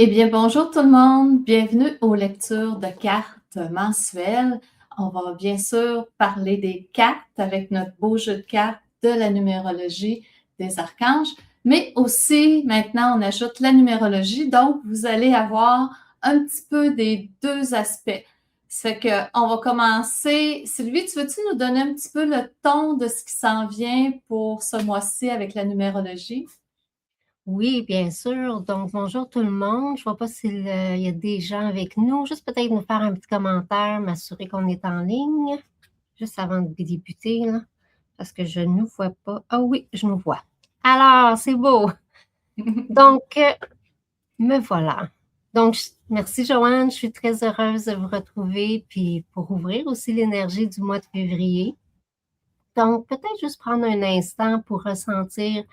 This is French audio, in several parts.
Eh bien, bonjour tout le monde, bienvenue aux lectures de cartes mensuelles. On va bien sûr parler des cartes avec notre beau jeu de cartes de la numérologie des archanges, mais aussi maintenant on ajoute la numérologie, donc vous allez avoir un petit peu des deux aspects. Ça fait qu'on va commencer. Sylvie, tu veux-tu nous donner un petit peu le ton de ce qui s'en vient pour ce mois-ci avec la numérologie? Oui, bien sûr. Donc, bonjour tout le monde. Je ne vois pas s'il y a des gens avec nous. Juste peut-être nous faire un petit commentaire, m'assurer qu'on est en ligne, juste avant de débuter, là, parce que je ne nous vois pas. Ah oui, je nous vois. Alors, c'est beau. Donc, me voilà. Donc, merci Joanne, je suis très heureuse de vous retrouver, puis pour ouvrir aussi l'énergie du mois de février. Donc, peut-être juste prendre un instant pour ressentir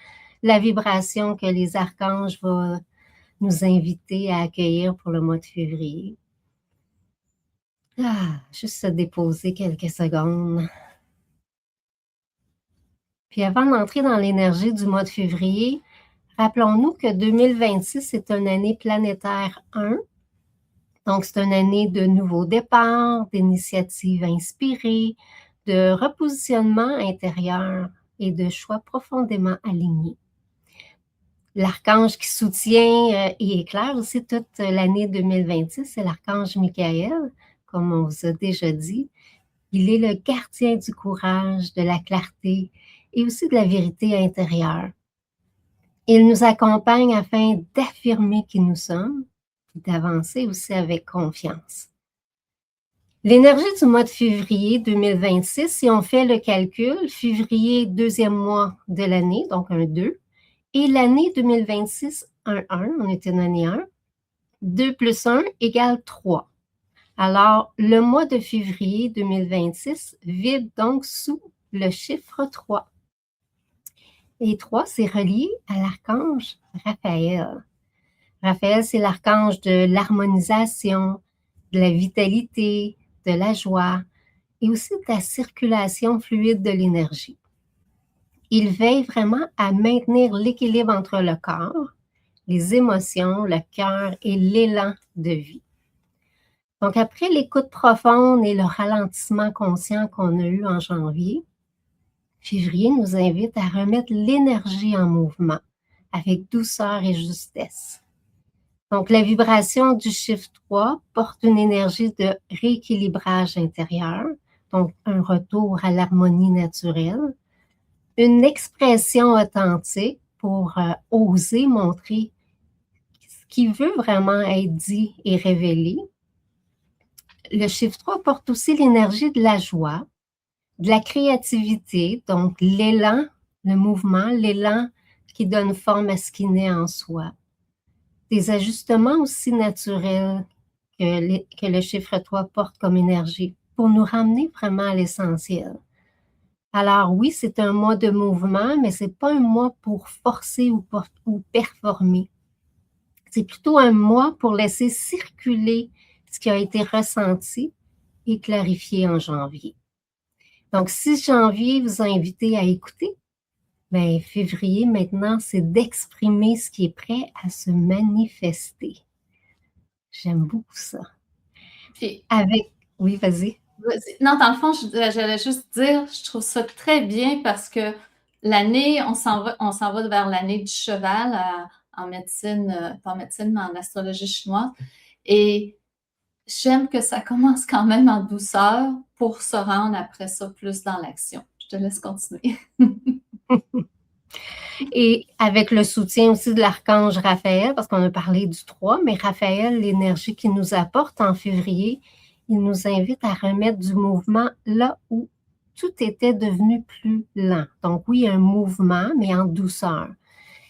la vibration que les archanges vont nous inviter à accueillir pour le mois de février. Juste se déposer quelques secondes. Puis avant d'entrer dans l'énergie du mois de février, rappelons-nous que 2026 est une année planétaire 1. Donc, c'est une année de nouveaux départs, d'initiatives inspirées, de repositionnement intérieur et de choix profondément alignés. L'archange qui soutient et éclaire aussi toute l'année 2026, c'est l'archange Michael, comme on vous a déjà dit. Il est le gardien du courage, de la clarté et aussi de la vérité intérieure. Il nous accompagne afin d'affirmer qui nous sommes et d'avancer aussi avec confiance. L'énergie du mois de février 2026, si on fait le calcul, février, deuxième mois de l'année, donc un 2, et l'année 2026, un 1, on était une année 1, 2 plus 1 égale 3. Alors, le mois de février 2026 vibre donc sous le chiffre 3. Et 3, c'est relié à l'archange Raphaël. Raphaël, c'est l'archange de l'harmonisation, de la vitalité, de la joie et aussi de la circulation fluide de l'énergie. Il veille vraiment à maintenir l'équilibre entre le corps, les émotions, le cœur et l'élan de vie. Donc, après l'écoute profonde et le ralentissement conscient qu'on a eu en janvier, février nous invite à remettre l'énergie en mouvement avec douceur et justesse. Donc, la vibration du chiffre 3 porte une énergie de rééquilibrage intérieur, donc un retour à l'harmonie naturelle, une expression authentique pour oser montrer ce qui veut vraiment être dit et révélé. Le chiffre 3 porte aussi l'énergie de la joie, de la créativité, donc l'élan, le mouvement, l'élan qui donne forme à ce qui naît en soi. Des ajustements aussi naturels que le chiffre 3 porte comme énergie pour nous ramener vraiment à l'essentiel. Alors oui, c'est un mois de mouvement, mais ce n'est pas un mois pour forcer ou performer. C'est plutôt un mois pour laisser circuler ce qui a été ressenti et clarifié en janvier. Donc, si janvier vous a invité à écouter, bien, février, maintenant, c'est d'exprimer ce qui est prêt à se manifester. J'aime beaucoup ça. Puis, Oui, vas-y. non, dans le fond, j'allais juste dire, je trouve ça très bien parce que l'année, on s'en va vers l'année du cheval en médecine, pas en médecine, mais en astrologie chinoise. Et j'aime que ça commence quand même en douceur pour se rendre après ça plus dans l'action. Je te laisse continuer. Et avec le soutien aussi de l'archange Raphaël, parce qu'on a parlé du 3, mais Raphaël, l'énergie qu'il nous apporte en février, il nous invite à remettre du mouvement là où tout était devenu plus lent. Donc oui, un mouvement, mais en douceur.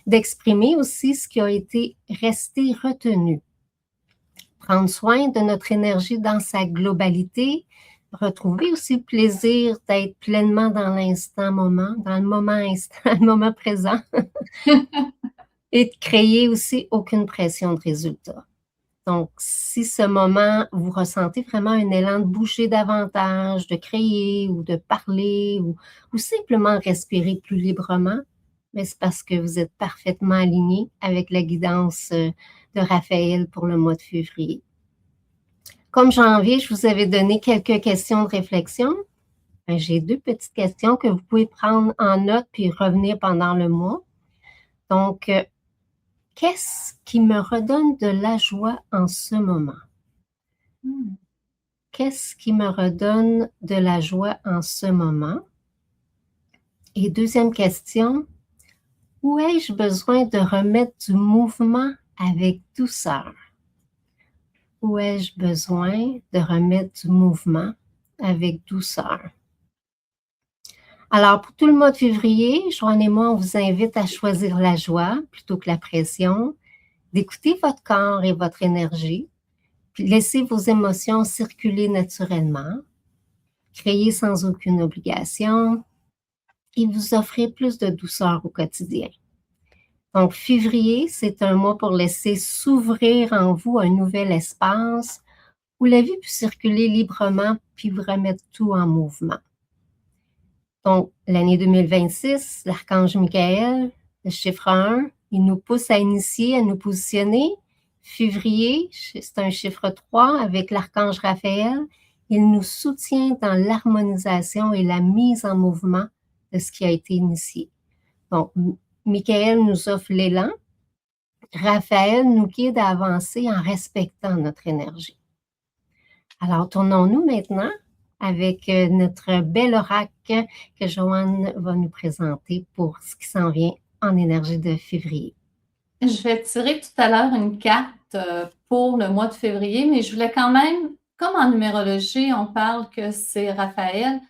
D'exprimer aussi ce qui a été resté retenu. Prendre soin de notre énergie dans sa globalité, retrouver aussi le plaisir d'être pleinement dans l'instant moment, dans le moment instant, le moment présent, et de créer aussi aucune pression de résultat. Donc, si ce moment, vous ressentez vraiment un élan de bouger davantage, de créer ou de parler ou simplement respirer plus librement, mais c'est parce que vous êtes parfaitement aligné avec la guidance de Raphaël pour le mois de février. Comme janvier, je vous avais donné quelques questions de réflexion. J'ai 2 petites questions que vous pouvez prendre en note puis revenir pendant le mois. Donc, qu'est-ce qui me redonne de la joie en ce moment? Qu'est-ce qui me redonne de la joie en ce moment? Et deuxième question, où ai-je besoin de remettre du mouvement avec douceur? Où ai-je besoin de remettre du mouvement avec douceur? Alors, pour tout le mois de février, Joanne et moi, on vous invite à choisir la joie plutôt que la pression, d'écouter votre corps et votre énergie, puis laisser vos émotions circuler naturellement, créer sans aucune obligation et vous offrir plus de douceur au quotidien. Donc, février, c'est un mois pour laisser s'ouvrir en vous un nouvel espace où la vie peut circuler librement puis vous remettre tout en mouvement. Donc, l'année 2026, l'archange Michael, le chiffre 1, il nous pousse à initier, à nous positionner. Février, c'est un chiffre 3 avec l'archange Raphaël. Il nous soutient dans l'harmonisation et la mise en mouvement de ce qui a été initié. Donc, Michael nous offre l'élan. Raphaël nous guide à avancer en respectant notre énergie. Alors, tournons-nous maintenant avec notre bel oracle que Joanne va nous présenter pour ce qui s'en vient en énergie de février. Je vais tirer tout à l'heure une carte pour le mois de février, mais je voulais quand même, comme en numérologie, on parle que c'est Raphaël,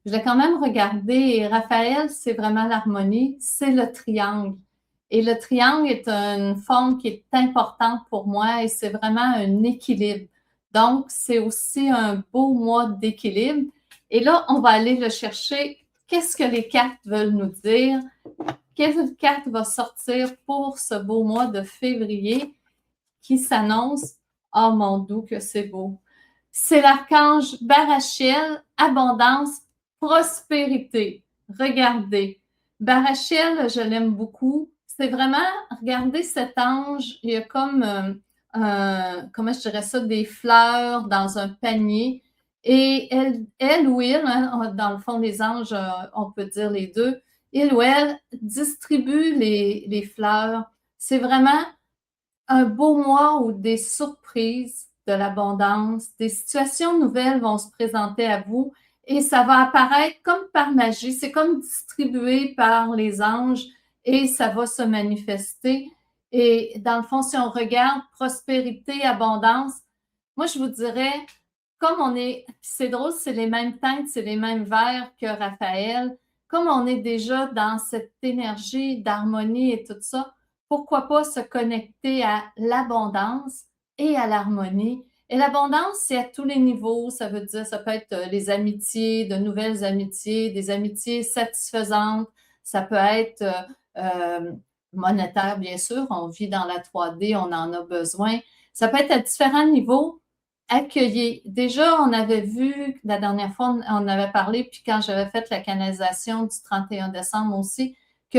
je voulais quand même regarder, et Raphaël, c'est vraiment l'harmonie, c'est le triangle. Et le triangle est une forme qui est importante pour moi et c'est vraiment un équilibre. Donc, c'est aussi un beau mois d'équilibre. Et là, on va aller le chercher. Qu'est-ce que les cartes veulent nous dire? Quelle carte va sortir pour ce beau mois de février qui s'annonce? Oh mon doux, que c'est beau! C'est l'archange Barachiel, abondance, prospérité. Regardez. Barachiel, je l'aime beaucoup. C'est vraiment, regardez cet ange, il y a comme, comment je dirais ça, des fleurs dans un panier. Et elle ou il, hein, dans le fond, les anges, on peut dire les deux, il ou elle distribue les fleurs. C'est vraiment un beau mois où des surprises, de l'abondance, des situations nouvelles vont se présenter à vous et ça va apparaître comme par magie. C'est comme distribué par les anges et ça va se manifester. Et dans le fond, si on regarde prospérité, abondance, moi, je vous dirais, comme on est, c'est drôle, c'est les mêmes teintes, c'est les mêmes verts que Raphaël, comme on est déjà dans cette énergie d'harmonie et tout ça, pourquoi pas se connecter à l'abondance et à l'harmonie. Et l'abondance, c'est à tous les niveaux. Ça veut dire, ça peut être les amitiés, de nouvelles amitiés, des amitiés satisfaisantes. Ça peut être monétaire, bien sûr. On vit dans la 3D, on en a besoin. Ça peut être à différents niveaux. Accueillir. Déjà, on avait vu, la dernière fois, on avait parlé, puis quand j'avais fait la canalisation du 31 décembre aussi, que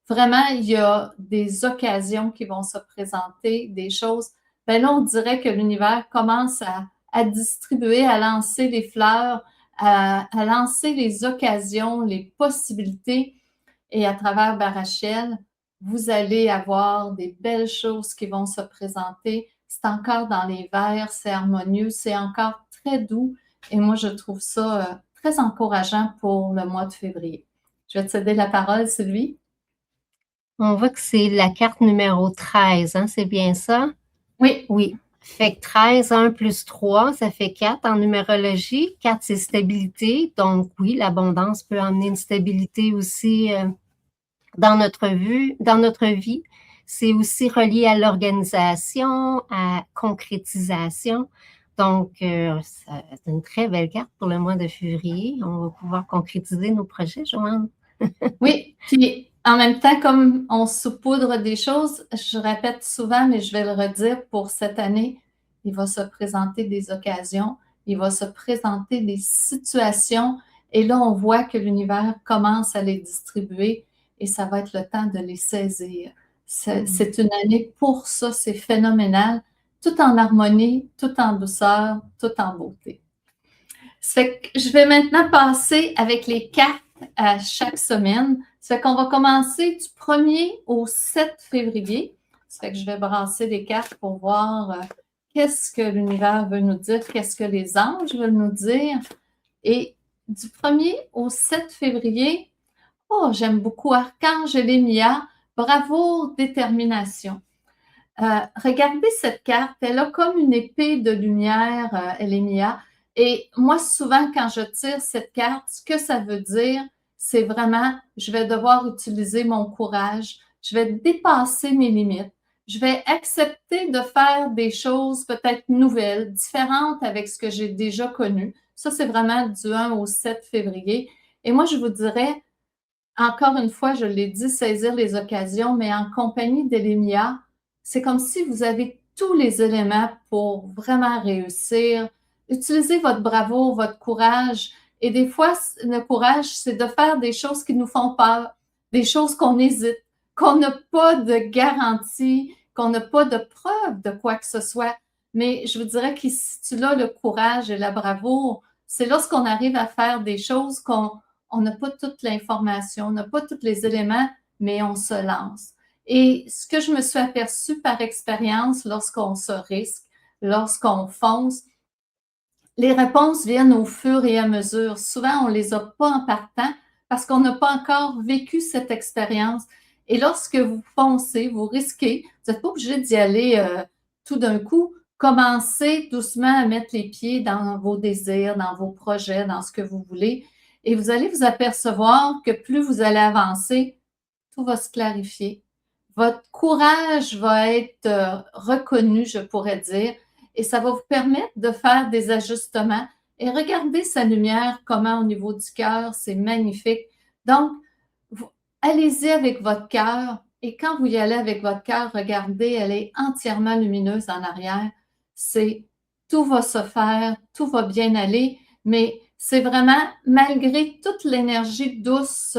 vraiment, il y a des occasions qui vont se présenter, des choses. Bien là, on dirait que l'univers commence à distribuer, à lancer les fleurs, à lancer les occasions, les possibilités. Et à travers Barachiel, vous allez avoir des belles choses qui vont se présenter. C'est encore dans les verts, c'est harmonieux, c'est encore très doux. Et moi, je trouve ça très encourageant pour le mois de février. Je vais te céder la parole, Sylvie. On voit que c'est la carte numéro 13, hein, c'est bien ça? Oui. Oui. Fait que 13, 1 plus 3, ça fait 4 en numérologie. 4, c'est stabilité. Donc, oui, l'abondance peut amener une stabilité aussi dans notre vie. C'est aussi relié à l'organisation, à concrétisation. Donc, c'est une très belle carte pour le mois de février. On va pouvoir concrétiser nos projets, Joanne. Oui, puis en même temps, comme on saupoudre des choses, je répète souvent, mais je vais le redire pour cette année, il va se présenter des occasions, il va se présenter des situations, et là, on voit que l'univers commence à les distribuer. et ça va être le temps de les saisir. C'est une année pour ça, c'est phénoménal, tout en harmonie, tout en douceur, tout en beauté. Ça fait que je vais maintenant passer avec les cartes à chaque semaine. Ça fait qu'on va commencer du 1er au 7 février. Ça fait que je vais brasser les cartes pour voir qu'est-ce que l'univers veut nous dire, qu'est-ce que les anges veulent nous dire. Et du 1er au 7 février, oh, j'aime beaucoup Archange Elémia, bravoure, détermination. Regardez cette carte, elle a comme une épée de lumière, Elémia. Et moi, souvent, quand je tire cette carte, ce que ça veut dire, c'est vraiment, je vais devoir utiliser mon courage, je vais dépasser mes limites, je vais accepter de faire des choses peut-être nouvelles, différentes avec ce que j'ai déjà connu. Ça, c'est vraiment du 1 au 7 février. Et moi, je vous dirais, encore une fois, je l'ai dit, saisir les occasions, mais en compagnie d'Elémia, c'est comme si vous avez tous les éléments pour vraiment réussir. Utilisez votre bravoure, votre courage. Et des fois, le courage, c'est de faire des choses qui nous font peur, des choses qu'on hésite, qu'on n'a pas de garantie, qu'on n'a pas de preuve de quoi que ce soit. Mais je vous dirais que si tu as le courage et la bravoure, c'est lorsqu'on arrive à faire des choses qu'on n'a pas toute l'information, on n'a pas tous les éléments, mais on se lance. Et ce que je me suis aperçue par expérience lorsqu'on se risque, lorsqu'on fonce, les réponses viennent au fur et à mesure. Souvent, on ne les a pas en partant parce qu'on n'a pas encore vécu cette expérience. Et lorsque vous foncez, vous risquez, vous n'êtes pas obligé d'y aller tout d'un coup. Commencez doucement à mettre les pieds dans vos désirs, dans vos projets, dans ce que vous voulez. Et vous allez vous apercevoir que plus vous allez avancer, tout va se clarifier. Votre courage va être reconnu, je pourrais dire, et ça va vous permettre de faire des ajustements. Et regardez sa lumière, comment au niveau du cœur, c'est magnifique. Donc, allez-y avec votre cœur, et quand vous y allez avec votre cœur, regardez, elle est entièrement lumineuse en arrière. Tout va se faire, tout va bien aller, mais c'est vraiment, malgré toute l'énergie douce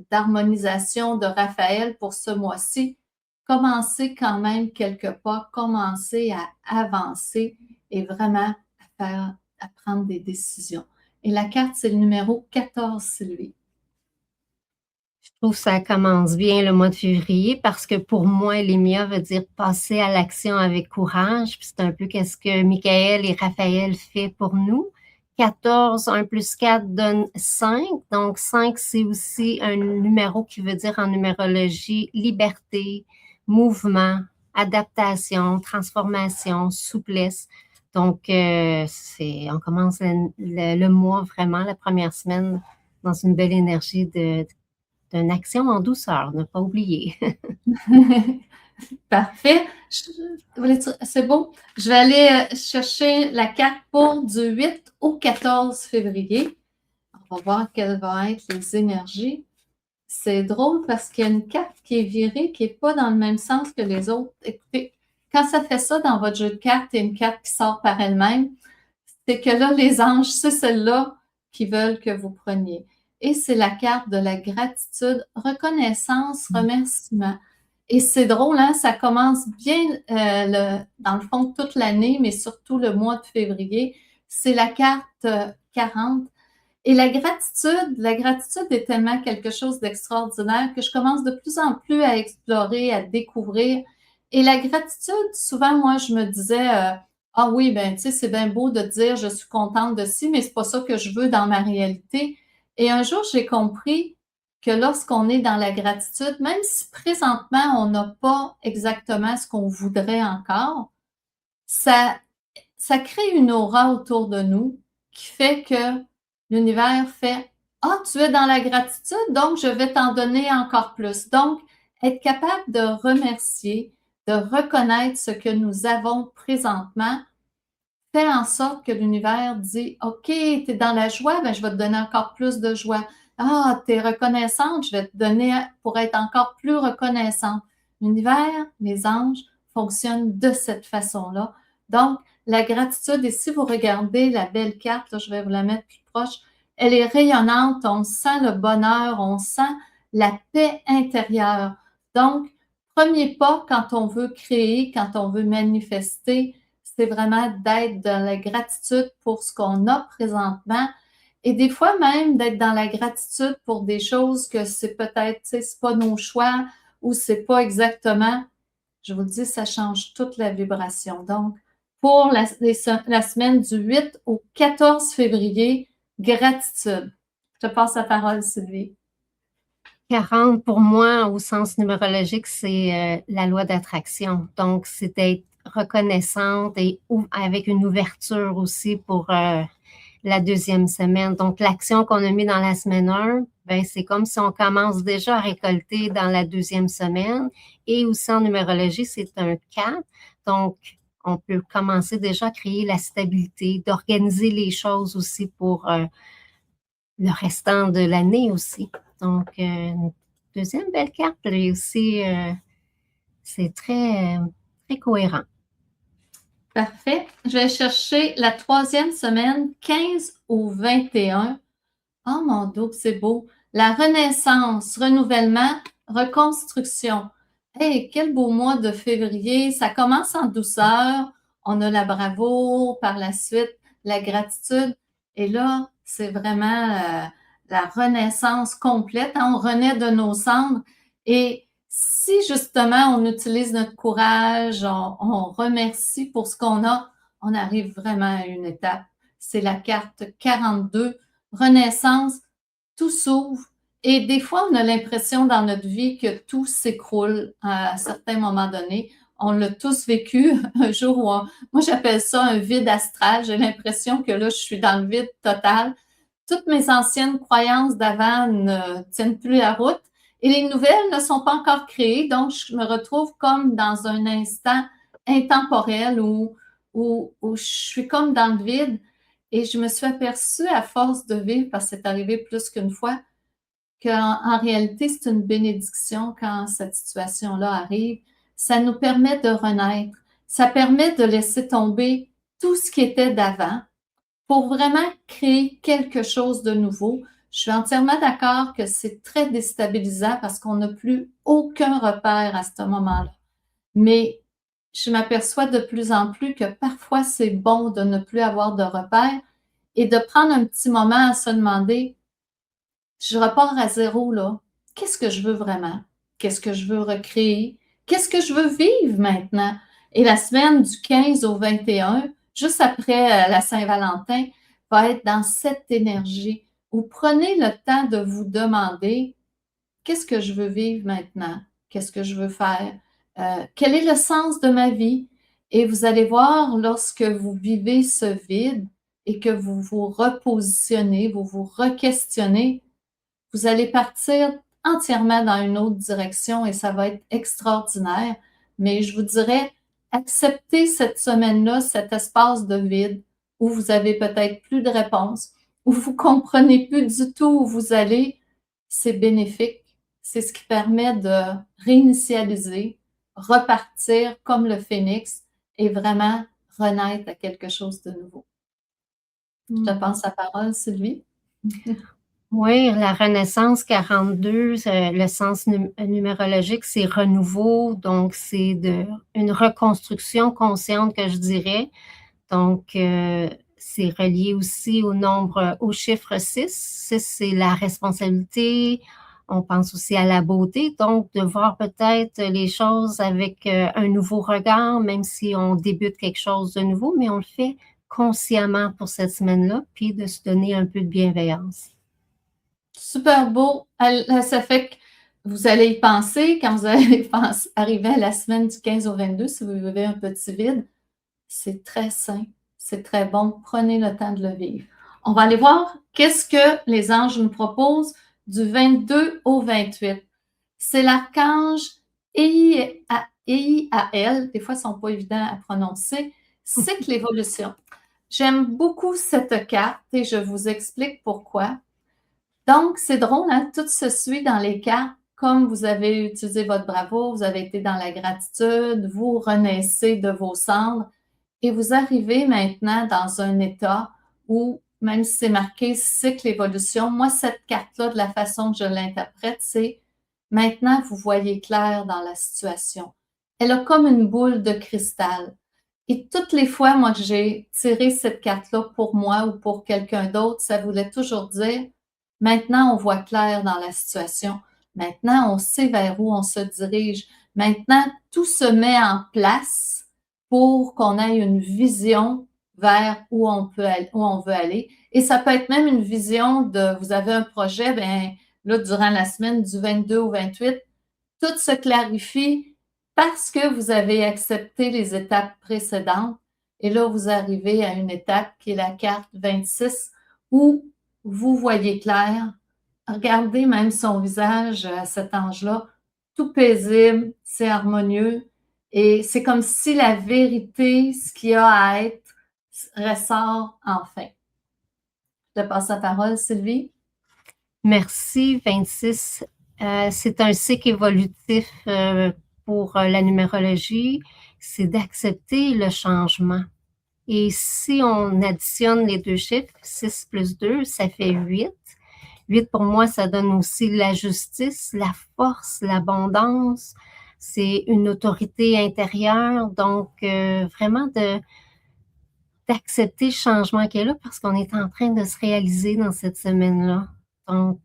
d'harmonisation de Raphaël pour ce mois-ci, commencez quand même quelque part, commencez à avancer et vraiment à prendre des décisions. Et la carte, c'est le numéro 14, Sylvie. Je trouve que ça commence bien le mois de février parce que pour moi, Elémia veut dire passer à l'action avec courage. Puis c'est un peu qu'est-ce que Michael et Raphaël fait pour nous. 14, 1 plus 4 donne 5. Donc 5, c'est aussi un numéro qui veut dire en numérologie liberté, mouvement, adaptation, transformation, souplesse. Donc, on commence le mois vraiment, la première semaine, dans une belle énergie d'une action en douceur, ne pas oublier. Parfait. C'est beau. Je vais aller chercher la carte pour du 8 au 14 février. On va voir quelles vont être les énergies. C'est drôle parce qu'il y a une carte qui est virée, qui n'est pas dans le même sens que les autres. Écoutez, quand ça fait ça dans votre jeu de cartes, il y a une carte qui sort par elle-même. C'est que là, les anges, c'est celle-là qui veulent que vous preniez. Et c'est la carte de la gratitude, reconnaissance, remerciement. Et c'est drôle, hein? Ça commence bien, dans le fond, toute l'année, mais surtout le mois de février. C'est la carte 40. Et la gratitude est tellement quelque chose d'extraordinaire que je commence de plus en plus à explorer, à découvrir. Et la gratitude, souvent, moi, je me disais, ah oui, ben, tu sais, c'est bien beau de dire je suis contente de ci, mais c'est pas ça que je veux dans ma réalité. Et un jour, j'ai compris que lorsqu'on est dans la gratitude, même si présentement, on n'a pas exactement ce qu'on voudrait encore, ça crée une aura autour de nous qui fait que l'univers fait ah, tu es dans la gratitude, donc je vais t'en donner encore plus. Donc, être capable de remercier, de reconnaître ce que nous avons présentement, fait en sorte que l'univers dit OK, tu es dans la joie, ben, je vais te donner encore plus de joie. Ah, tu es reconnaissante, je vais te donner pour être encore plus reconnaissante. L'univers, les anges fonctionnent de cette façon-là. Donc, la gratitude, et si vous regardez la belle carte, là, je vais vous la mettre plus proche, elle est rayonnante, on sent le bonheur, on sent la paix intérieure. Donc, premier pas quand on veut créer, quand on veut manifester, c'est vraiment d'être dans la gratitude pour ce qu'on a présentement et des fois même d'être dans la gratitude pour des choses que c'est peut-être, tu sais, c'est pas nos choix ou c'est pas exactement, je vous le dis, ça change toute la vibration. Donc, pour la semaine du 8 au 14 février, gratitude. Je te passe la parole, Sylvie. 40, pour moi, au sens numérologique, c'est la loi d'attraction. Donc, c'est d'être reconnaissante et avec une ouverture aussi pour la deuxième semaine. Donc, l'action qu'on a mis dans la semaine 1, ben, c'est comme si on commence déjà à récolter dans la deuxième semaine. Et aussi en numérologie, c'est un 4. Donc, on peut commencer déjà à créer la stabilité, d'organiser les choses aussi pour le restant de l'année aussi. Donc, une deuxième belle carte, là aussi, c'est très cohérent. Parfait. Je vais chercher la troisième semaine, 15 au 21. Oh mon Dieu, c'est beau. La renaissance, renouvellement, reconstruction. Hey, quel beau mois de février. Ça commence en douceur. On a la bravoure, par la suite, la gratitude. Et là, c'est vraiment la renaissance complète. On renaît de nos cendres. Et si justement on utilise notre courage, on remercie pour ce qu'on a, on arrive vraiment à une étape. C'est la carte 42. Renaissance, tout s'ouvre. Et des fois, on a l'impression dans notre vie que tout s'écroule à certains moments donnés. On l'a tous vécu un jour où moi j'appelle ça un vide astral. J'ai l'impression que là, je suis dans le vide total. Toutes mes anciennes croyances d'avant ne tiennent plus la route et les nouvelles ne sont pas encore créées. Donc, je me retrouve comme dans un instant intemporel où je suis comme dans le vide. Et je me suis aperçue à force de vivre, parce que c'est arrivé plus qu'une fois, qu'en réalité, c'est une bénédiction quand cette situation-là arrive. Ça nous permet de renaître. Ça permet de laisser tomber tout ce qui était d'avant pour vraiment créer quelque chose de nouveau. Je suis entièrement d'accord que c'est très déstabilisant parce qu'on n'a plus aucun repère à ce moment-là. Mais je m'aperçois de plus en plus que parfois c'est bon de ne plus avoir de repères et de prendre un petit moment à se demander, je repars à zéro là, qu'est-ce que je veux vraiment? Qu'est-ce que je veux recréer? Qu'est-ce que je veux vivre maintenant? Et la semaine du 15 au 21, juste après la Saint-Valentin, va être dans cette énergie où prenez le temps de vous demander, qu'est-ce que je veux vivre maintenant? Qu'est-ce que je veux faire? Quel est le sens de ma vie? Et vous allez voir, lorsque vous vivez ce vide et que vous vous repositionnez, vous vous re-questionnez, vous allez partir entièrement dans une autre direction et ça va être extraordinaire. Mais je vous dirais, acceptez cette semaine-là, cet espace de vide où vous avez peut-être plus de réponses, où vous comprenez plus du tout où vous allez. C'est bénéfique. C'est ce qui permet de réinitialiser, repartir comme le phénix et vraiment renaître à quelque chose de nouveau. Je te passe la parole, Sylvie. Oui, la Renaissance 42, le sens numérologique, c'est renouveau, donc c'est une reconstruction consciente que je dirais. Donc, c'est relié aussi au nombre, au chiffre 6. 6, c'est la responsabilité. On pense aussi à la beauté, donc de voir peut-être les choses avec un nouveau regard, même si on débute quelque chose de nouveau, mais on le fait consciemment pour cette semaine-là, puis de se donner un peu de bienveillance. Super beau. Ça fait que vous allez y penser quand vous allez arriver à la semaine du 15 au 22, si vous vivez un petit vide. C'est très sain, c'est très bon. Prenez le temps de le vivre. On va aller voir qu'est-ce que les anges nous proposent du 22 au 28. C'est l'archange Eiael. Des fois, ils ne sont pas évidents à prononcer. Cycle l'évolution. J'aime beaucoup cette carte et je vous explique pourquoi. Donc, c'est drôle, hein? Tout se suit dans les cartes. Comme vous avez utilisé votre bravoure, vous avez été dans la gratitude, vous renaissez de vos cendres et vous arrivez maintenant dans un état où, même si c'est marqué cycle évolution, moi, cette carte-là, de la façon que je l'interprète, c'est Maintenant, vous voyez clair dans la situation. Elle a comme une boule de cristal. Et toutes les fois, moi, que j'ai tiré cette carte-là pour moi ou pour quelqu'un d'autre, ça voulait toujours dire, maintenant, on voit clair dans la situation. Maintenant, on sait vers où on se dirige. Maintenant, tout se met en place pour qu'on ait une vision vers où on peut aller, où on veut aller. Et ça peut être même une vision de, vous avez un projet, ben là, durant la semaine du 22 au 28, tout se clarifie parce que vous avez accepté les étapes précédentes. Et là, vous arrivez à une étape qui est la carte 26 où vous voyez clair. Regardez même son visage à cet ange-là, tout paisible, c'est harmonieux. Et c'est comme si la vérité, ce qu'il y a à être, ressort enfin. Je te passe la parole, Sylvie. Merci, 26. C'est un cycle évolutif pour la numérologie, c'est d'accepter le changement. Et si on additionne les deux chiffres, 6 plus 2, ça fait 8. 8, pour moi, ça donne aussi la justice, la force, l'abondance. C'est une autorité intérieure. Donc, vraiment d'accepter le changement qui est là parce qu'on est en train de se réaliser dans cette semaine-là. Donc,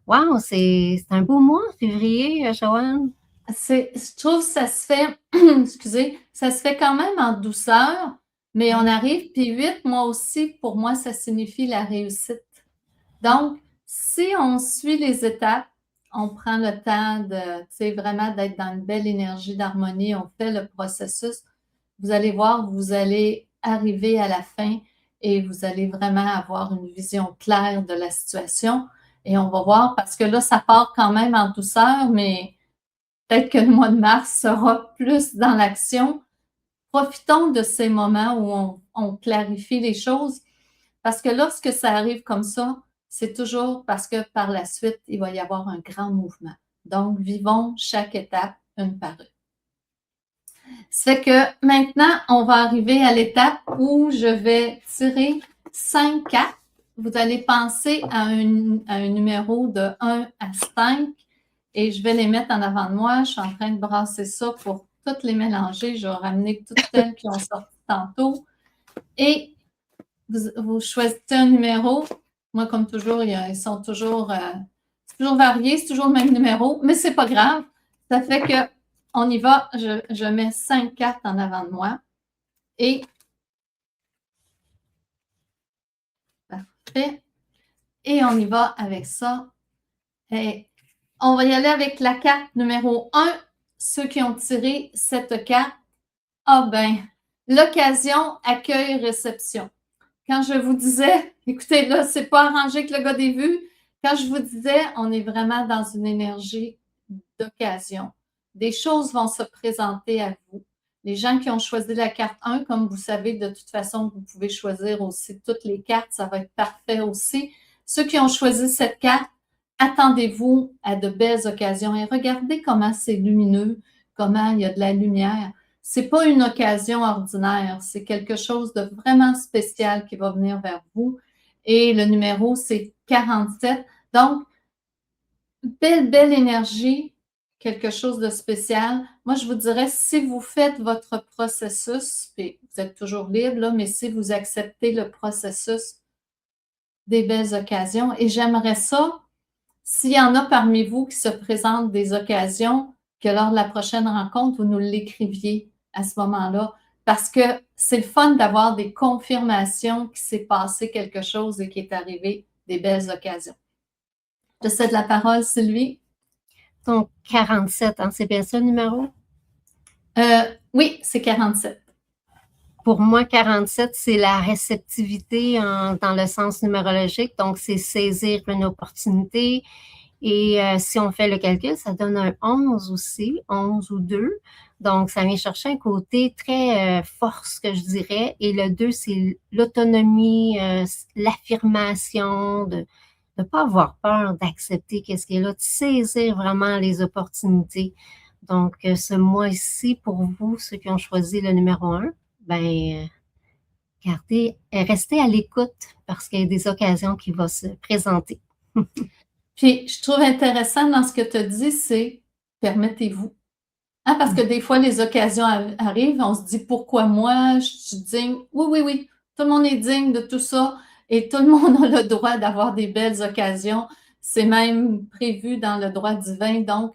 wow, c'est un beau mois, février, Joanne. Je trouve que ça se fait, excusez, ça se fait quand même en douceur, mais on arrive, puis 8, moi aussi, pour moi, ça signifie la réussite. Donc, si on suit les étapes, on prend le temps de, tu sais, vraiment d'être dans une belle énergie d'harmonie, on fait le processus, vous allez voir, vous allez arriver à la fin et vous allez vraiment avoir une vision claire de la situation. Et on va voir, parce que là, ça part quand même en douceur, mais peut-être que le mois de mars sera plus dans l'action. Profitons de ces moments où on clarifie les choses, parce que lorsque ça arrive comme ça, c'est toujours parce que par la suite, il va y avoir un grand mouvement. Donc, vivons chaque étape une par une. Ça fait que maintenant, on va arriver à l'étape où je vais tirer 5 cartes. Vous allez penser à un numéro de 1 à 5 et je vais les mettre en avant de moi. Je suis en train de brasser ça pour toutes les mélanger. Je vais ramener toutes celles qui ont sorti tantôt. Et vous choisissez un numéro. Moi, comme toujours, ils sont toujours, c'est toujours varié, c'est toujours le même numéro, mais c'est pas grave. Ça fait que on y va. Je mets 5 cartes en avant de moi. Et parfait. Et on y va avec ça. Et on va y aller avec la carte numéro 1. Ceux qui ont tiré cette carte, ah ben, l'occasion, accueil, réception. Quand je vous disais, écoutez, là, c'est pas arrangé avec le gars des vues. Quand je vous disais, on est vraiment dans une énergie d'occasion. Des choses vont se présenter à vous. Les gens qui ont choisi la carte 1, comme vous savez, de toute façon, vous pouvez choisir aussi toutes les cartes, ça va être parfait aussi. Ceux qui ont choisi cette carte, attendez-vous à de belles occasions et regardez comment c'est lumineux, comment il y a de la lumière. C'est pas une occasion ordinaire, c'est quelque chose de vraiment spécial qui va venir vers vous. Et le numéro, c'est 47. Donc, belle énergie, quelque chose de spécial. Moi, je vous dirais, si vous faites votre processus, puis vous êtes toujours libre, là, mais si vous acceptez le processus, des belles occasions. Et j'aimerais ça, s'il y en a parmi vous qui se présentent des occasions, que lors de la prochaine rencontre, vous nous l'écriviez à ce moment-là, parce que c'est le fun d'avoir des confirmations qu'il s'est passé quelque chose et qu'il est arrivé des belles occasions. Je te cède la parole, Sylvie. Donc, 47, hein, c'est bien ça le numéro? Oui, c'est 47. Pour moi, 47, c'est la réceptivité dans le sens numérologique. Donc, c'est saisir une opportunité. Et si on fait le calcul, ça donne un 11 aussi, 11 ou 2. Donc, ça vient chercher un côté très force, que je dirais. Et le 2, c'est l'autonomie, l'affirmation, de ne pas avoir peur d'accepter qu'est-ce qui est là, de saisir vraiment les opportunités. Donc, ce mois-ci, pour vous, ceux qui ont choisi le numéro 1, ben, restez à l'écoute parce qu'il y a des occasions qui vont se présenter. Puis, je trouve intéressant dans ce que tu as dit, c'est permettez-vous. Hein, parce que des fois, les occasions arrivent, on se dit pourquoi moi, je suis digne. Oui, oui, oui, tout le monde est digne de tout ça et tout le monde a le droit d'avoir des belles occasions. C'est même prévu dans le droit divin. Donc,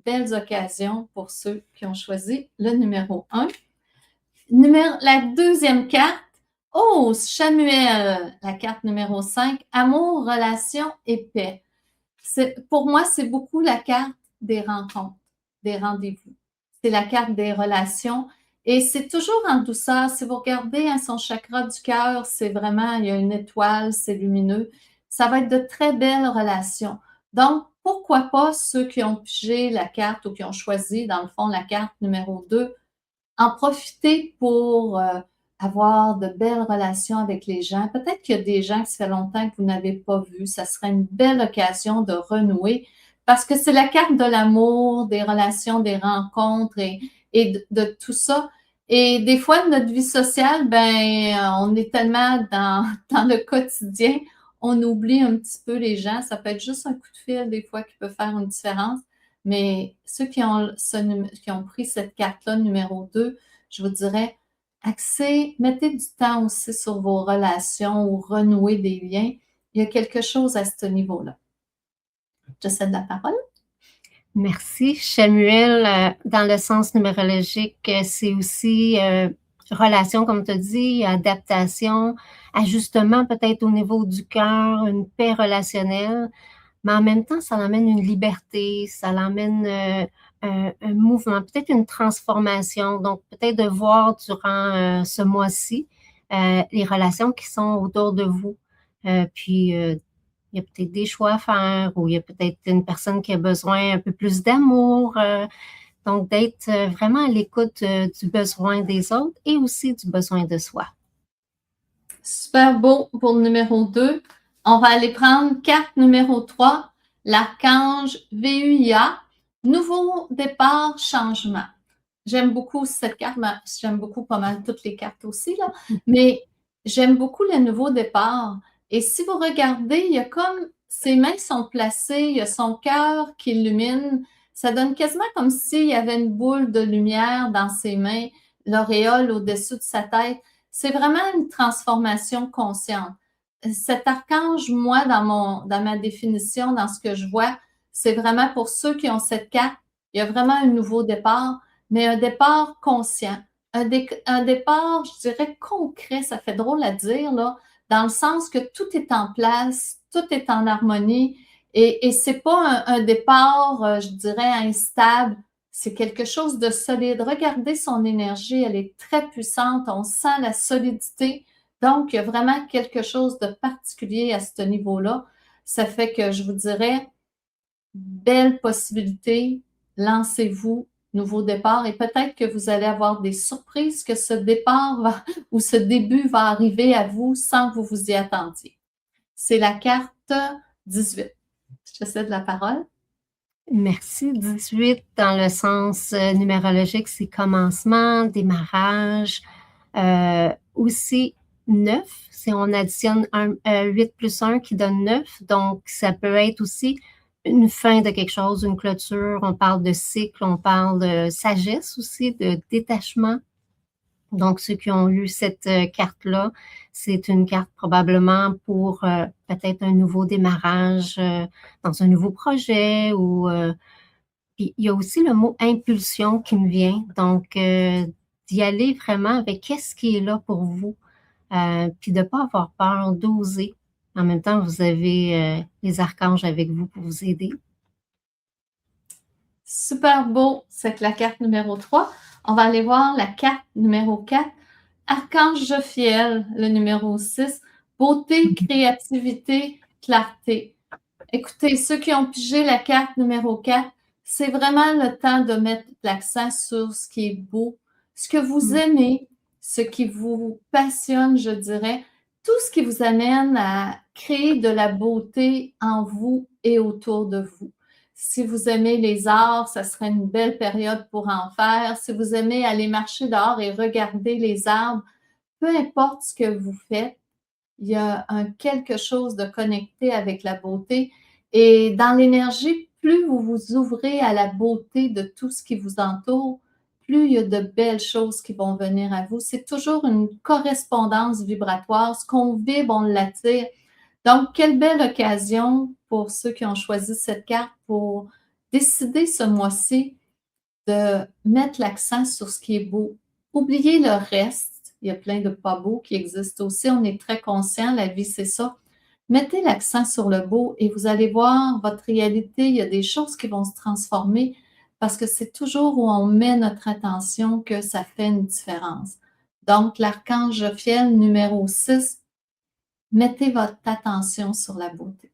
belles occasions pour ceux qui ont choisi le numéro 1. La deuxième carte, oh, Samuel, la carte numéro 5, amour, relation et paix. Pour moi, c'est beaucoup la carte des rencontres, des rendez-vous. C'est la carte des relations et c'est toujours en douceur. Si vous regardez hein, son chakra du cœur, c'est vraiment, il y a une étoile, c'est lumineux. Ça va être de très belles relations. Donc, pourquoi pas ceux qui ont pigé la carte ou qui ont choisi, dans le fond, la carte numéro 2, en profiter pour avoir de belles relations avec les gens. Peut-être qu'il y a des gens que ça fait longtemps que vous n'avez pas vu. Ça serait une belle occasion de renouer parce que c'est la carte de l'amour, des relations, des rencontres et de tout ça. Et des fois, notre vie sociale, ben, on est tellement dans le quotidien, on oublie un petit peu les gens. Ça peut être juste un coup de fil, des fois, qui peut faire une différence. Mais ceux qui ont pris cette carte-là, numéro 2, je vous dirais, mettez du temps aussi sur vos relations ou renouer des liens. Il y a quelque chose à ce niveau-là. Je cède la parole. Merci. Samuel, dans le sens numérologique, c'est aussi relation, comme tu as dit, adaptation, ajustement peut-être au niveau du cœur, une paix relationnelle. Mais en même temps, ça l'emmène une liberté, ça l'emmène un mouvement, peut-être une transformation. Donc, peut-être de voir durant ce mois-ci les relations qui sont autour de vous. Puis, il y a peut-être des choix à faire ou il y a peut-être une personne qui a besoin un peu plus d'amour. Donc, d'être vraiment à l'écoute du besoin des autres et aussi du besoin de soi. Super beau pour le numéro 2. On va aller prendre carte numéro 3, l'archange VUIA, nouveau départ, changement. J'aime beaucoup cette carte, j'aime beaucoup pas mal toutes les cartes aussi, là, mais j'aime beaucoup le nouveau départ. Et si vous regardez, il y a comme ses mains sont placées, il y a son cœur qui illumine. Ça donne quasiment comme s'il y avait une boule de lumière dans ses mains, l'auréole au-dessus de sa tête. C'est vraiment une transformation consciente. Cet archange, moi, dans ma définition, dans ce que je vois, c'est vraiment pour ceux qui ont cette carte, il y a vraiment un nouveau départ, mais un départ conscient. Un départ, je dirais, concret, ça fait drôle à dire, là, dans le sens que tout est en place, tout est en harmonie, et c'est pas un départ, je dirais, instable, c'est quelque chose de solide. Regardez son énergie, elle est très puissante, on sent la solidité. Donc, il y a vraiment quelque chose de particulier à ce niveau-là. Ça fait que je vous dirais, belle possibilité, lancez-vous, nouveau départ, et peut-être que vous allez avoir des surprises que ce départ ou ce début va arriver à vous sans que vous vous y attendiez. C'est la carte 18. Je te cède la parole. Merci. 18, dans le sens numérologique, c'est commencement, démarrage. Aussi 9, si on additionne 8 plus 1 qui donne 9, donc ça peut être aussi une fin de quelque chose, une clôture. On parle de cycle, on parle de sagesse aussi, de détachement. Donc, ceux qui ont eu cette carte-là, c'est une carte probablement pour peut-être un nouveau démarrage dans un nouveau projet ou puis il y a aussi le mot impulsion qui me vient. Donc, d'y aller vraiment avec qu'est-ce qui est là pour vous, puis de ne pas avoir peur, d'oser. En même temps, vous avez les archanges avec vous pour vous aider. Super beau, c'est la carte numéro 3. On va aller voir la carte numéro 4. Archange Jophiel, le numéro 6. Beauté, créativité, clarté. Écoutez, ceux qui ont pigé la carte numéro 4, c'est vraiment le temps de mettre l'accent sur ce qui est beau, ce que vous aimez, ce qui vous passionne, je dirais, tout ce qui vous amène à créer de la beauté en vous et autour de vous. Si vous aimez les arts, ça serait une belle période pour en faire. Si vous aimez aller marcher dehors et regarder les arbres, peu importe ce que vous faites, il y a quelque chose de connecté avec la beauté Et dans l'énergie, plus vous vous ouvrez à la beauté de tout ce qui vous entoure, plus il y a de belles choses qui vont venir à vous. C'est toujours une correspondance vibratoire. Ce qu'on vibre, on l'attire. Donc, quelle belle occasion pour ceux qui ont choisi cette carte pour décider ce mois-ci de mettre l'accent sur ce qui est beau. Oubliez le reste. Il y a plein de pas beaux qui existent aussi. On est très conscient, la vie, c'est ça. Mettez l'accent sur le beau et vous allez voir votre réalité. Il y a des choses qui vont se transformer parce que c'est toujours où on met notre attention que ça fait une différence. Donc, l'archange Jophiel numéro 6, mettez votre attention sur la beauté.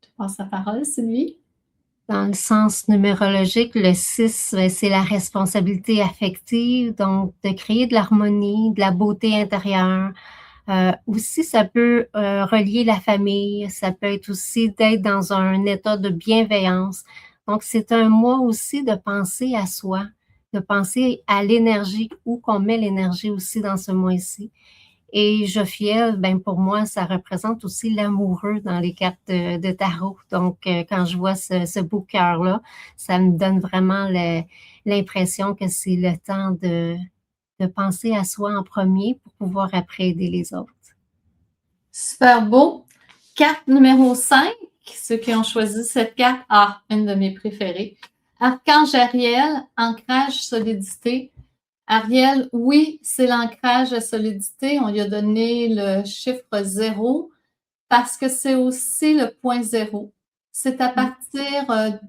Je passe la parole, Sylvie. Dans le sens numérologique, le 6, c'est la responsabilité affective, donc de créer de l'harmonie, de la beauté intérieure. Aussi, ça peut relier la famille, ça peut être aussi d'être dans un état de bienveillance. Donc, c'est un mois aussi de penser à soi, de penser à l'énergie, où qu'on met l'énergie aussi dans ce mois-ci. Et Jophiel, ben pour moi, ça représente aussi l'amoureux dans les cartes de tarot. Donc, quand je vois ce beau cœur-là, ça me donne vraiment l'impression que c'est le temps de penser à soi en premier pour pouvoir après aider les autres. Super beau. Carte numéro 5, ceux qui ont choisi cette carte, une de mes préférées. Archange Ariel, ancrage, solidité. Ariel, oui, c'est l'ancrage, la solidité. On lui a donné le chiffre 0 parce que c'est aussi le point 0. C'est à partir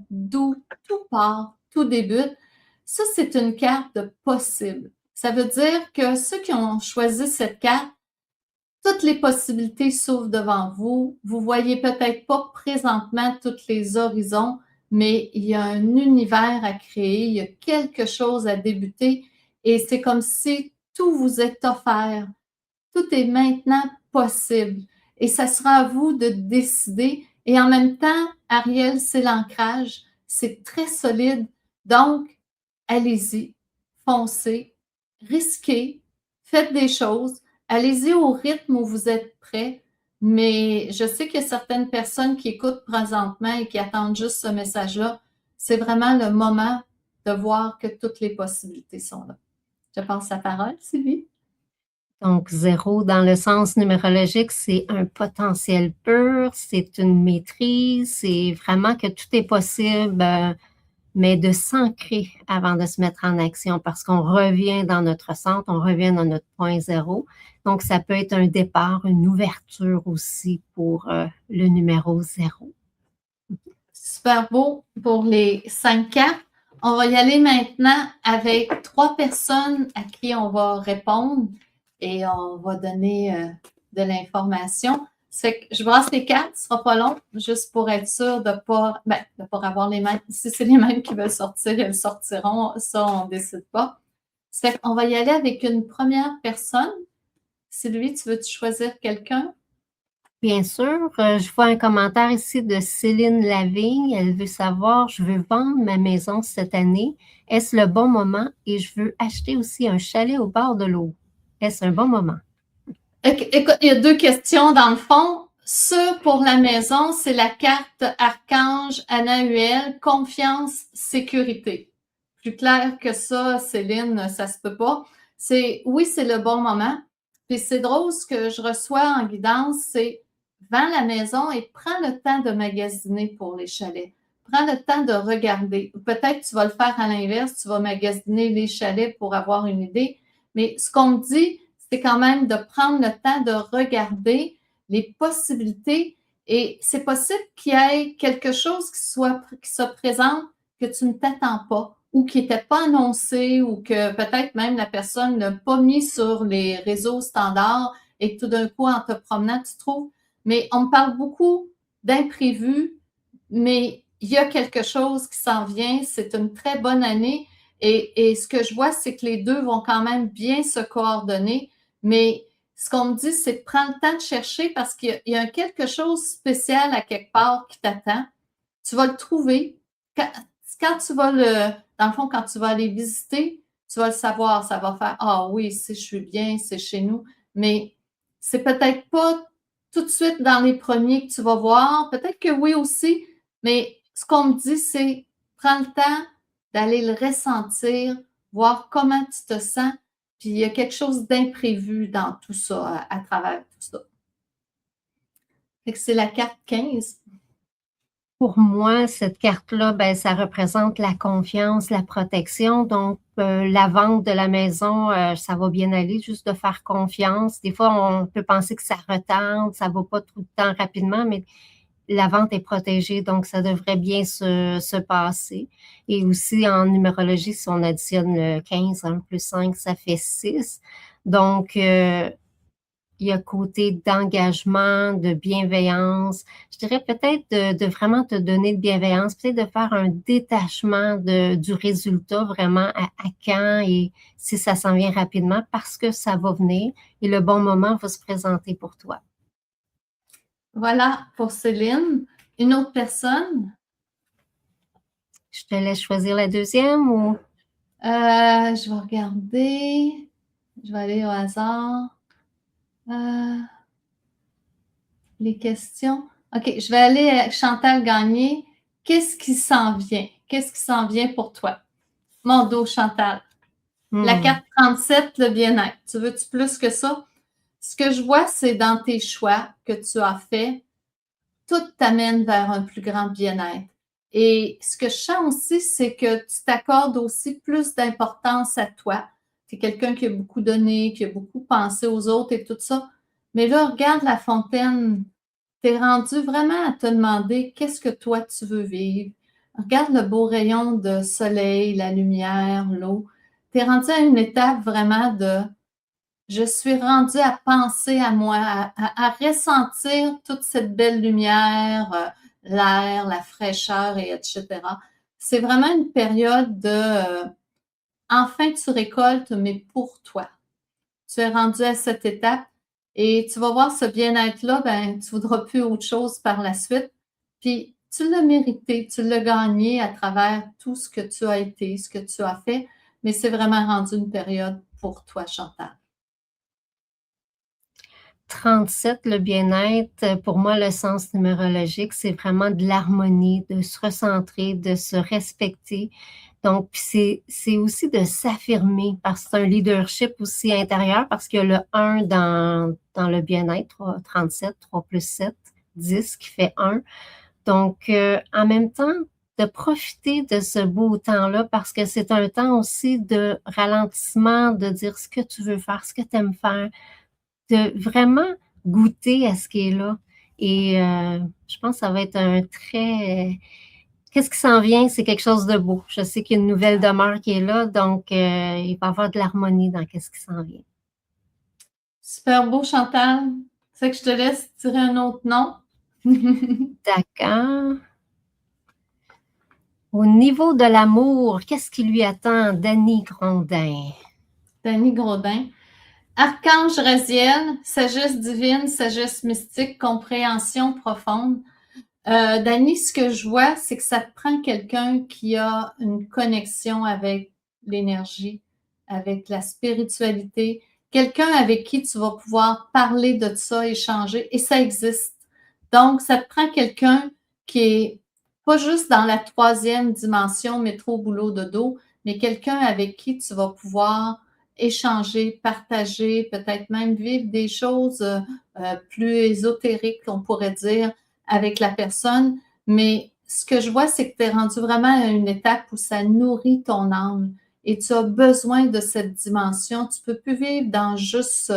d'où tout part, tout débute. Ça, c'est une carte de possible. Ça veut dire que ceux qui ont choisi cette carte, toutes les possibilités s'ouvrent devant vous. Vous voyez peut-être pas présentement tous les horizons, mais il y a un univers à créer, il y a quelque chose à débuter et c'est comme si tout vous est offert. Tout est maintenant possible et ça sera à vous de décider. Et en même temps, Ariel, c'est l'ancrage, c'est très solide. Donc, allez-y, foncez, risquez, faites des choses. Allez-y au rythme où vous êtes prêt, mais je sais qu'il y a certaines personnes qui écoutent présentement et qui attendent juste ce message-là. C'est vraiment le moment de voir que toutes les possibilités sont là. Je passe la parole, Sylvie. Donc, 0, dans le sens numérologique, c'est un potentiel pur, c'est une maîtrise, c'est vraiment que tout est possible, mais de s'ancrer avant de se mettre en action parce qu'on revient dans notre centre, on revient dans notre point 0. Donc, ça peut être un départ, une ouverture aussi pour le numéro 0. Super beau pour les 5 cartes. On va y aller maintenant avec 3 personnes à qui on va répondre et on va donner de l'information. C'est que je brasse les cartes, ce sera pas long, juste pour être sûr de pas avoir les mêmes. Si c'est les mêmes qui veulent sortir, elles sortiront. Ça, on décide pas. C'est qu'on va y aller avec une première personne. Sylvie, tu veux-tu choisir quelqu'un? Bien sûr, je vois un commentaire ici de Céline Lavigne. Elle veut savoir, je veux vendre ma maison cette année. Est-ce le bon moment? Et je veux acheter aussi un chalet au bord de l'eau. Est-ce un bon moment? Écoute, il y a 2 questions dans le fond. Ce pour la maison, c'est la carte Archange Anahuel, confiance, sécurité. Plus clair que ça, Céline, ça se peut pas. Oui, c'est le bon moment. Puis c'est drôle, ce que je reçois en guidance, c'est vends la maison et prends le temps de magasiner pour les chalets. Prends le temps de regarder. Peut-être que tu vas le faire à l'inverse, tu vas magasiner les chalets pour avoir une idée. Mais ce qu'on me dit, c'est quand même de prendre le temps de regarder les possibilités et c'est possible qu'il y ait quelque chose qui se présente que tu ne t'attends pas ou qui n'était pas annoncé ou que peut-être même la personne ne l'a pas mis sur les réseaux standards et que tout d'un coup, en te promenant, tu trouves. Mais on me parle beaucoup d'imprévus, mais il y a quelque chose qui s'en vient. C'est une très bonne année et ce que je vois, c'est que les deux vont quand même bien se coordonner. Mais ce qu'on me dit, c'est prends le temps de chercher parce qu'il y a quelque chose de spécial à quelque part qui t'attend. Tu vas le trouver. Quand tu vas dans le fond, quand tu vas aller visiter, tu vas le savoir. Ça va faire, ah oui, ici je suis bien, c'est chez nous. Mais c'est peut-être pas tout de suite dans les premiers que tu vas voir. Peut-être que oui aussi, mais ce qu'on me dit, c'est prends le temps d'aller le ressentir, voir comment tu te sens, puis il y a quelque chose d'imprévu dans tout ça, à travers tout ça. Fait que c'est la carte 15. Pour moi, cette carte-là, ben, ça représente la confiance, la protection. Donc, la vente de la maison, ça va bien aller, juste de faire confiance. Des fois, on peut penser que ça retarde, ça va pas tout le temps rapidement, mais la vente est protégée, donc ça devrait bien se passer. Et aussi, en numérologie, si on additionne le 15, 1 plus 5, ça fait 6. Donc, il y a côté d'engagement, de bienveillance. Je dirais peut-être de vraiment te donner de bienveillance, peut-être de faire un détachement du résultat vraiment à quand et si ça s'en vient rapidement parce que ça va venir et le bon moment va se présenter pour toi. Voilà pour Céline. Une autre personne? Je te laisse choisir la deuxième ou? Je vais regarder. Je vais aller au hasard. Les questions. OK, je vais aller avec Chantal Gagné. Qu'est-ce qui s'en vient? Qu'est-ce qui s'en vient pour toi? Mon dos, Chantal. La carte 37, le bien-être. Tu veux-tu plus que ça? Ce que je vois, c'est dans tes choix que tu as faits, tout t'amène vers un plus grand bien-être. Et ce que je sens aussi, c'est que tu t'accordes aussi plus d'importance à toi. Tu es quelqu'un qui a beaucoup donné, qui a beaucoup pensé aux autres et tout ça. Mais là, regarde la fontaine. Tu es rendu vraiment à te demander qu'est-ce que toi tu veux vivre. Regarde le beau rayon de soleil, la lumière, l'eau. Tu es rendu à une étape vraiment de je suis rendue à penser à moi, à ressentir toute cette belle lumière, l'air, la fraîcheur, et etc. C'est vraiment une période de enfin tu récoltes, mais pour toi. Tu es rendu à cette étape et tu vas voir ce bien-être-là, ben, tu ne voudras plus autre chose par la suite. Puis tu l'as mérité, tu l'as gagné à travers tout ce que tu as été, ce que tu as fait, mais c'est vraiment rendu une période pour toi, Chantal. 37, le bien-être, pour moi, le sens numérologique, c'est vraiment de l'harmonie, de se recentrer, de se respecter. Donc, c'est aussi de s'affirmer parce que c'est un leadership aussi intérieur parce qu'il y a le 1 dans le bien-être, 37, 3 plus 7, 10 qui fait 1. Donc, en même temps, de profiter de ce beau temps-là parce que c'est un temps aussi de ralentissement, de dire ce que tu veux faire, ce que tu aimes faire, de vraiment goûter à ce qui est là. Et je pense que ça va être un très... Qu'est-ce qui s'en vient? C'est quelque chose de beau. Je sais qu'il y a une nouvelle demeure qui est là, donc il va y avoir de l'harmonie dans qu'est-ce qui s'en vient. Super beau, Chantal. C'est que je te laisse tirer un autre nom. D'accord. Au niveau de l'amour, qu'est-ce qui lui attend, Dany Grondin? Dany Grodin. Archange Raziel, sagesse divine, sagesse mystique, compréhension profonde. Dany, ce que je vois, c'est que ça te prend quelqu'un qui a une connexion avec l'énergie, avec la spiritualité, quelqu'un avec qui tu vas pouvoir parler de ça, échanger, et ça existe. Donc, ça te prend quelqu'un qui est pas juste dans la troisième dimension, métro, boulot, dodo, mais quelqu'un avec qui tu vas pouvoir échanger, partager, peut-être même vivre des choses plus ésotériques, on pourrait dire, avec la personne. Mais ce que je vois, c'est que tu es rendu vraiment à une étape où ça nourrit ton âme et tu as besoin de cette dimension. Tu ne peux plus vivre dans juste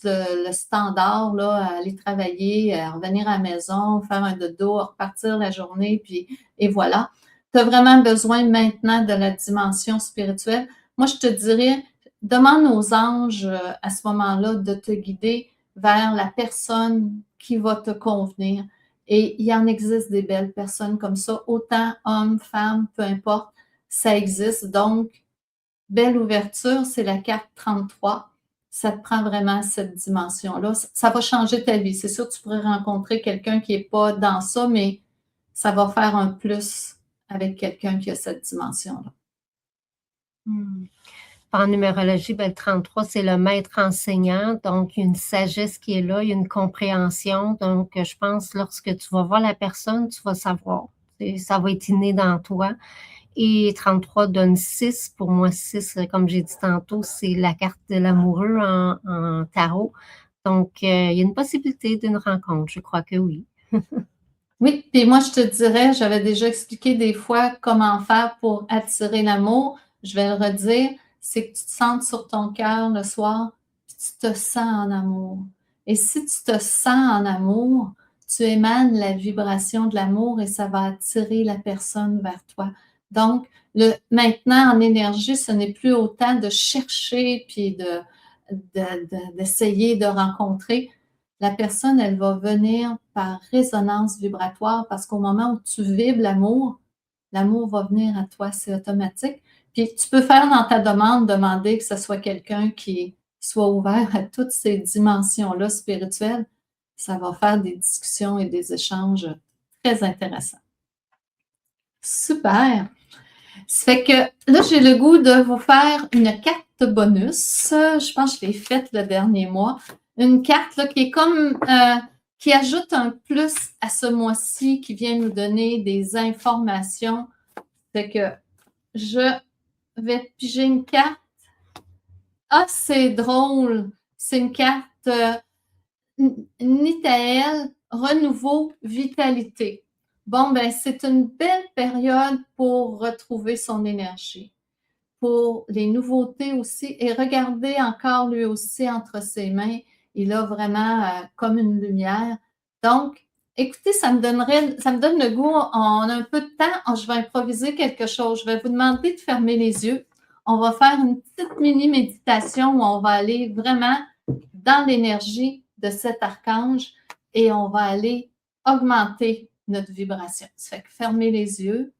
le standard, là, aller travailler, revenir à la maison, faire un dodo, repartir la journée, puis et voilà. Tu as vraiment besoin maintenant de la dimension spirituelle. Moi, je te dirais, demande aux anges à ce moment-là de te guider vers la personne qui va te convenir. Et il y en existe des belles personnes comme ça, autant hommes, femmes, peu importe, ça existe. Donc, belle ouverture, c'est la carte 33. Ça te prend vraiment cette dimension-là. Ça va changer ta vie. C'est sûr, tu pourrais rencontrer quelqu'un qui n'est pas dans ça, mais ça va faire un plus avec quelqu'un qui a cette dimension-là. En numérologie, ben, le 33, c'est le maître enseignant, donc il y a une sagesse qui est là, il y a une compréhension. Donc, je pense lorsque tu vas voir la personne, tu vas savoir. Ça va être inné dans toi. Et 33 donne 6. Pour moi, 6, comme j'ai dit tantôt, c'est la carte de l'amoureux en tarot. Donc, il y a une possibilité d'une rencontre, je crois que oui. Oui, puis moi, je te dirais, j'avais déjà expliqué des fois comment faire pour attirer l'amour. Je vais le redire, c'est que tu te sentes sur ton cœur le soir, puis tu te sens en amour. Et si tu te sens en amour, tu émanes la vibration de l'amour et ça va attirer la personne vers toi. Donc, maintenant, en énergie, ce n'est plus autant de chercher puis d'essayer de rencontrer. La personne, elle va venir par résonance vibratoire parce qu'au moment où tu vibres l'amour va venir à toi, c'est automatique. Puis tu peux faire dans ta demande, demander que ce soit quelqu'un qui soit ouvert à toutes ces dimensions-là spirituelles. Ça va faire des discussions et des échanges très intéressants. Super! Ça fait que là, j'ai le goût de vous faire une carte bonus. Je pense que je l'ai faite le dernier mois. Une carte là, qui est comme qui ajoute un plus à ce mois-ci, qui vient nous donner des informations. Fait que je vais piger une carte. Ah, c'est drôle! C'est une carte Nitael, renouveau, vitalité. Bon, ben, c'est une belle période pour retrouver son énergie, pour les nouveautés aussi. Et regardez encore lui aussi entre ses mains, il a vraiment comme une lumière. Donc, écoutez, ça me donne le goût, on a un peu de temps, je vais improviser quelque chose. Je vais vous demander de fermer les yeux. On va faire une petite mini méditation où on va aller vraiment dans l'énergie de cet archange et on va aller augmenter notre vibration. Ça fait que fermez les yeux.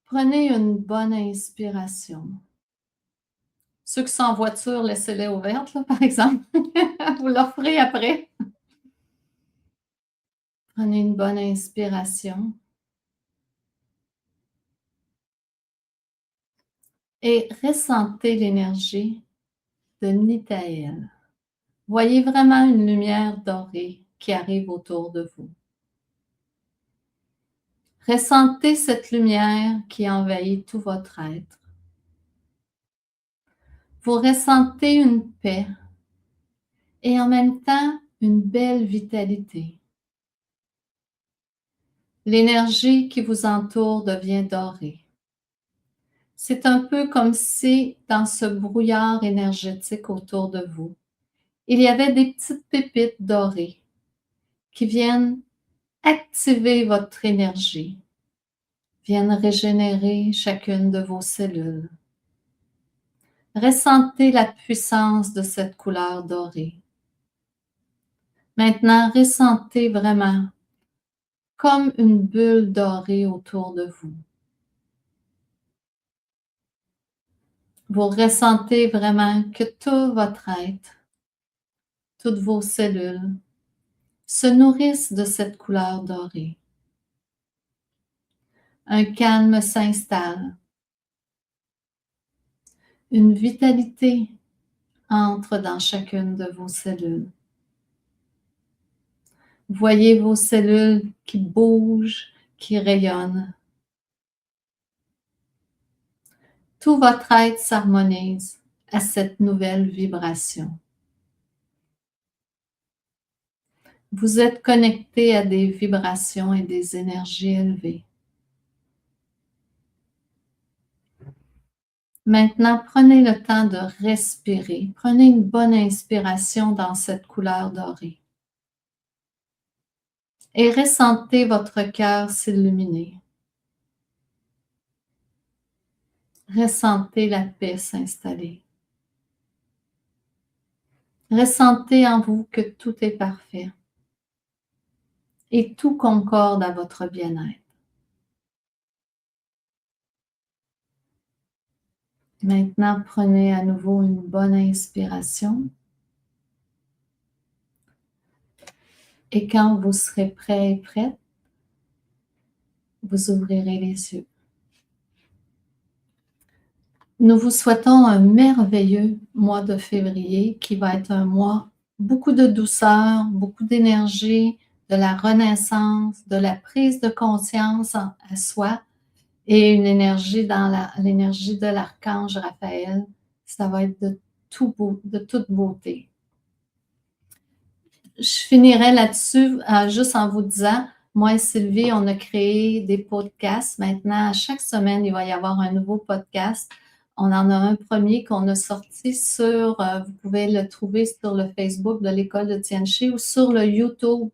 Prenez une bonne inspiration. Ceux qui sont en voiture, laissez-les ouvertes, là, par exemple. Vous l'offrez après. Prenez une bonne inspiration. Et ressentez l'énergie de Nitael. Voyez vraiment une lumière dorée qui arrive autour de vous. Ressentez cette lumière qui envahit tout votre être. Vous ressentez une paix et en même temps une belle vitalité. L'énergie qui vous entoure devient dorée. C'est un peu comme si dans ce brouillard énergétique autour de vous, il y avait des petites pépites dorées qui viennent activer votre énergie, viennent régénérer chacune de vos cellules. Ressentez la puissance de cette couleur dorée. Maintenant, ressentez vraiment comme une bulle dorée autour de vous. Vous ressentez vraiment que tout votre être, toutes vos cellules, se nourrissent de cette couleur dorée. Un calme s'installe. Une vitalité entre dans chacune de vos cellules. Voyez vos cellules qui bougent, qui rayonnent. Tout votre être s'harmonise à cette nouvelle vibration. Vous êtes connecté à des vibrations et des énergies élevées. Maintenant, prenez le temps de respirer. Prenez une bonne inspiration dans cette couleur dorée. Et ressentez votre cœur s'illuminer. Ressentez la paix s'installer. Ressentez en vous que tout est parfait et tout concorde à votre bien-être. Maintenant, prenez à nouveau une bonne inspiration. Et quand vous serez prêt et prête, vous ouvrirez les yeux. Nous vous souhaitons un merveilleux mois de février qui va être un mois beaucoup de douceur, beaucoup d'énergie, de la renaissance, de la prise de conscience à soi et une énergie dans l'énergie de l'archange Raphaël. Ça va être de toute beauté. Je finirai là-dessus juste en vous disant, moi et Sylvie, on a créé des podcasts. Maintenant, à chaque semaine, il va y avoir un nouveau podcast. On en a un premier qu'on a sorti vous pouvez le trouver sur le Facebook de l'École de Tianchi ou sur le YouTube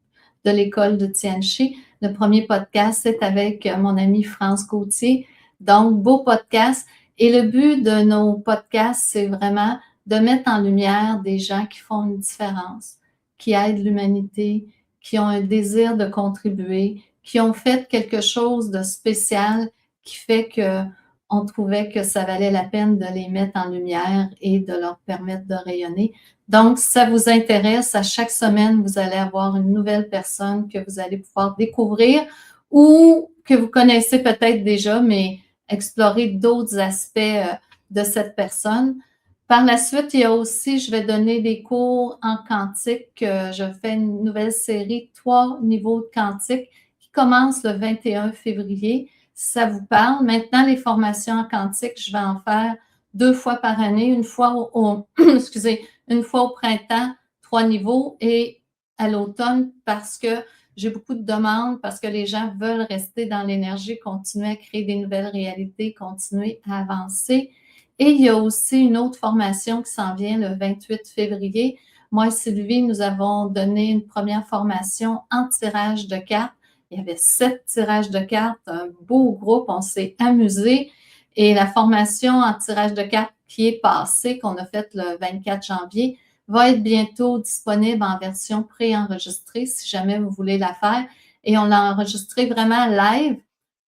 de l'École de Tianchi. Le premier podcast, c'est avec mon ami France Gauthier. Donc, beau podcast. Et le but de nos podcasts, c'est vraiment de mettre en lumière des gens qui font une différence, qui aident l'humanité, qui ont un désir de contribuer, qui ont fait quelque chose de spécial qui fait qu'on trouvait que ça valait la peine de les mettre en lumière et de leur permettre de rayonner. Donc, si ça vous intéresse, à chaque semaine, vous allez avoir une nouvelle personne que vous allez pouvoir découvrir ou que vous connaissez peut-être déjà, mais explorer d'autres aspects de cette personne. Par la suite, il y a aussi, je vais donner des cours en quantique. Je fais une nouvelle série, 3 niveaux de quantique, qui commence le 21 février. Si ça vous parle, maintenant, les formations en quantique, je vais en faire 2 fois par année, une fois une fois au printemps, 3 niveaux, et à l'automne, parce que j'ai beaucoup de demandes, parce que les gens veulent rester dans l'énergie, continuer à créer des nouvelles réalités, continuer à avancer. Et il y a aussi une autre formation qui s'en vient le 28 février. Moi et Sylvie, nous avons donné une première formation en tirage de cartes. Il y avait 7 tirages de cartes, un beau groupe, on s'est amusé. Et la formation en tirage de cartes qui est passée, qu'on a faite le 24 janvier, va être bientôt disponible en version préenregistrée si jamais vous voulez la faire. Et on l'a enregistrée vraiment live.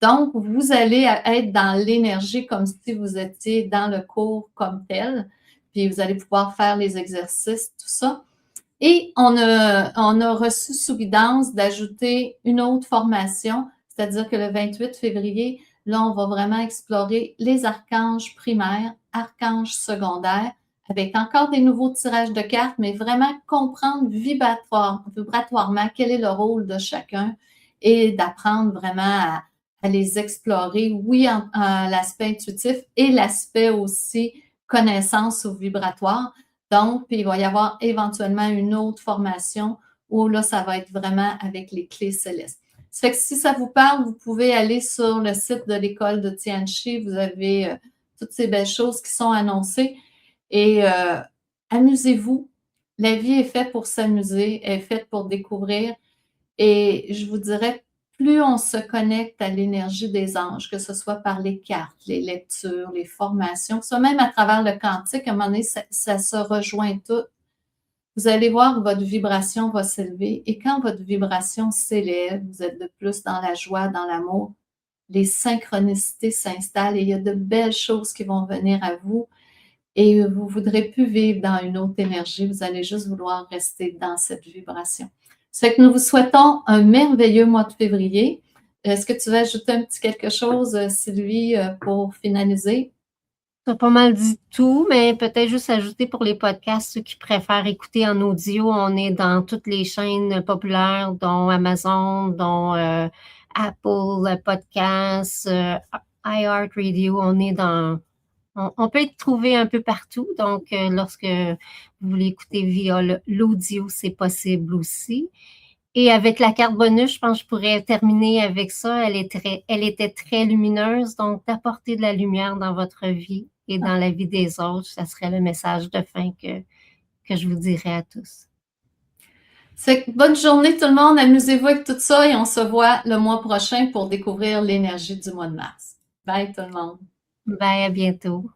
Donc, vous allez être dans l'énergie comme si vous étiez dans le cours comme tel, puis vous allez pouvoir faire les exercices, tout ça. Et on a reçu sous guidance d'ajouter une autre formation, c'est-à-dire que le 28 février, là, on va vraiment explorer les archanges primaires, archanges secondaires, avec encore des nouveaux tirages de cartes, mais vraiment comprendre vibratoirement quel est le rôle de chacun et d'apprendre vraiment à les explorer, oui, l'aspect intuitif et l'aspect aussi connaissance ou vibratoire. Donc, puis il va y avoir éventuellement une autre formation où là, ça va être vraiment avec les clés célestes. Ça fait que si ça vous parle, vous pouvez aller sur le site de l'école de Tianchi. Vous avez toutes ces belles choses qui sont annoncées. Et amusez-vous. La vie est faite pour s'amuser, elle est faite pour découvrir. Et je vous dirais, plus on se connecte à l'énergie des anges, que ce soit par les cartes, les lectures, les formations, que ce soit même à travers le quantique, à un moment donné, ça se rejoint tout. Vous allez voir que votre vibration va s'élever. Et quand votre vibration s'élève, vous êtes de plus dans la joie, dans l'amour, les synchronicités s'installent et il y a de belles choses qui vont venir à vous. Et vous ne voudrez plus vivre dans une autre énergie, vous allez juste vouloir rester dans cette vibration. Ça fait que nous vous souhaitons un merveilleux mois de février. Est-ce que tu veux ajouter un petit quelque chose, Sylvie, pour finaliser? Tu as pas mal dit tout, mais peut-être juste ajouter pour les podcasts, ceux qui préfèrent écouter en audio, on est dans toutes les chaînes populaires, dont Amazon, dont Apple Podcasts, iHeartRadio, on peut être trouvé un peu partout, donc lorsque vous voulez écouter via l'audio, c'est possible aussi. Et avec la carte bonus, je pense que je pourrais terminer avec ça. Elle était très lumineuse, donc d'apporter de la lumière dans votre vie et dans la vie des autres, ça serait le message de fin que je vous dirais à tous. Bonne journée tout le monde, amusez-vous avec tout ça et on se voit le mois prochain pour découvrir l'énergie du mois de mars. Bye tout le monde. Bye, à bientôt.